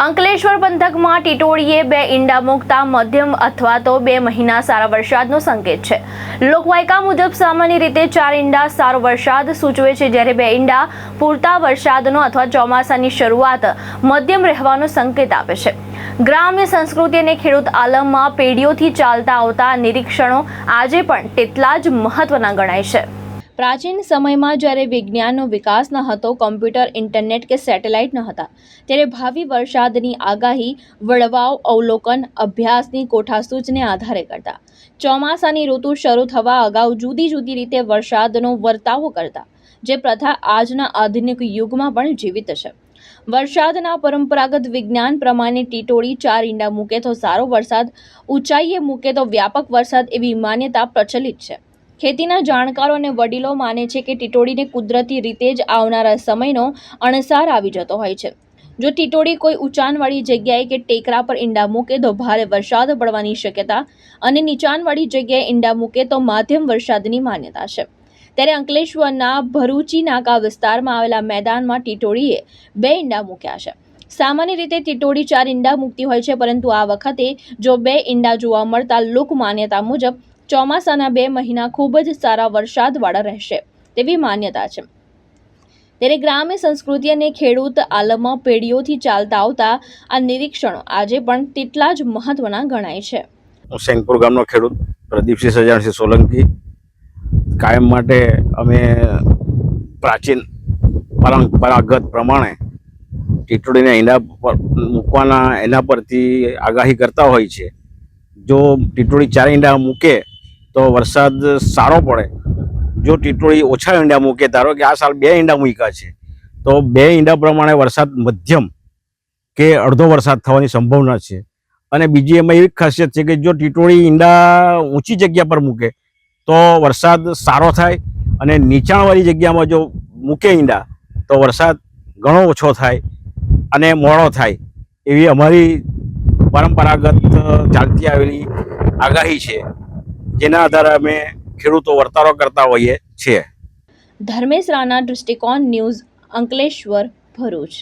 અંકલેશ્વર પંથકમાં ટીટોળીએ 2 ઈંડા મૂકતા મધ્યમ અથવા તો 2 મહિના સારા વરસાદનો સંકેત છે। લોકવાયકા મુજબ સામાન્ય રીતે 4 ઈંડા સારો વરસાદ સૂચવે છે, જ્યારે 2 ઈંડા પૂરતા વરસાદનો અથવા ચોમાસાની શરૂઆત મધ્યમ રહેવાનો સંકેત આપે છે। ગ્રામ્ય સંસ્કૃતિ અને ખેડૂત આલમમાં પેઢીઓથી ચાલતા આવતા નિરીક્ષણો આજે પણ તેટલા જ મહત્વના ગણાય છે। પ્રાચીન સમયમાં જ્યારે વિજ્ઞાનનો વિકાસ ન હતો, કમ્પ્યુટર, ઇન્ટરનેટ કે સેટેલાઇટ ન હતા, ત્યારે ભાવિ વરસાદની આગાહી વડવાઓ અવલોકન અભ્યાસની કોઠાસૂચને આધારે કરતા। ચોમાસાની ઋતુ શરૂ થવા અગાઉ જુદી જુદી રીતે વરસાદનો વર્તાવો કરતા, જે પ્રથા આજના આધુનિક યુગમાં પણ જીવિત છે। વરસાદના પરંપરાગત વિજ્ઞાન પ્રમાણે ટીટોળી 4 ઈંડા મૂકે તો સારો વરસાદ, ઊંચાઈએ મૂકે તો વ્યાપક વરસાદ એવી માન્યતા પ્રચલિત છે। ખેતીના જાણકારો અને વડીલો માને છે કે ટીટોળીને કુદરતી રીતે જ આવનારા સમયનો અણસાર આવી જતો હોય છે। જો ટીટોળી કોઈ ઊંચાણવાળી જગ્યાએ કે ટેકરા પર ઈંડા મૂકે તો ભારે વરસાદ પડવાની શક્યતા, અને નીચાણવાળી જગ્યાએ ઈંડા મૂકે તો માધ્યમ વરસાદની માન્યતા છે। ત્યારે અંકલેશ્વરના ભરૂચી નાકા વિસ્તારમાં આવેલા મેદાનમાં ટીટોળીએ 2 ઈંડા મૂક્યા છે। સામાન્ય રીતે ટીટોળી 4 ઈંડા મૂકતી હોય છે, પરંતુ આ વખતે જો 2 ઈંડા જોવા મળતા લોક માન્યતા મુજબ ચોમાસાના 2 મહિના ખૂબ જ સારા વરસાદવાળા રહેશે તેવી માન્યતા છે। ત્યારે ગ્રામ્ય સંસ્કૃતિ અને ખેડૂત આલમમાં પેઢીઓથી ચાલતા આવતા આ નિરીક્ષણો આજે પણ તેટલા જ મહત્વના ગણાય છે। હું સેંગપુર ગામનો ખેડૂત પ્રદીપસિંહ સજાણસિંહ સોલંકી। કાયમ માટે અમે પ્રાચીન પરંપરાગત પ્રમાણે ટીટોળીના ઈંડા મૂકવાના એના પરથી આગાહી કરતા હોય છે। જો ટીટોળી 4 ઈંડા મૂકે તો વરસાદ સારો પડે। જો ટીટોળી ઓછા ઈંડા મૂકે, ધારો કે આ સાલ 2 ઈંડા મૂક્યા છે, તો 2 ઈંડા પ્રમાણે વરસાદ મધ્યમ કે અડધો વરસાદ થવાની સંભાવના છે। અને બીજી એમાં એવી ખાસિયત છે કે જો ટીટોળી ઈંડા ઊંચી જગ્યા પર મૂકે તો વરસાદ સારો થાય, અને નીચાણવાળી જગ્યામાં જો મૂકે ઈંડા તો વરસાદ ઘણો ઓછો થાય અને મોડો થાય, એવી અમારી પરંપરાગત ચાલતી આવેલી આગાહી છે, જેના આધારે અમે ખેડૂતો વર્તારો કરતા હોઈએ છીએ। ધર્મેશ રાણા, દૃષ્ટિકોણ ન્યૂઝ, અંકલેશ્વર, ભરૂચ।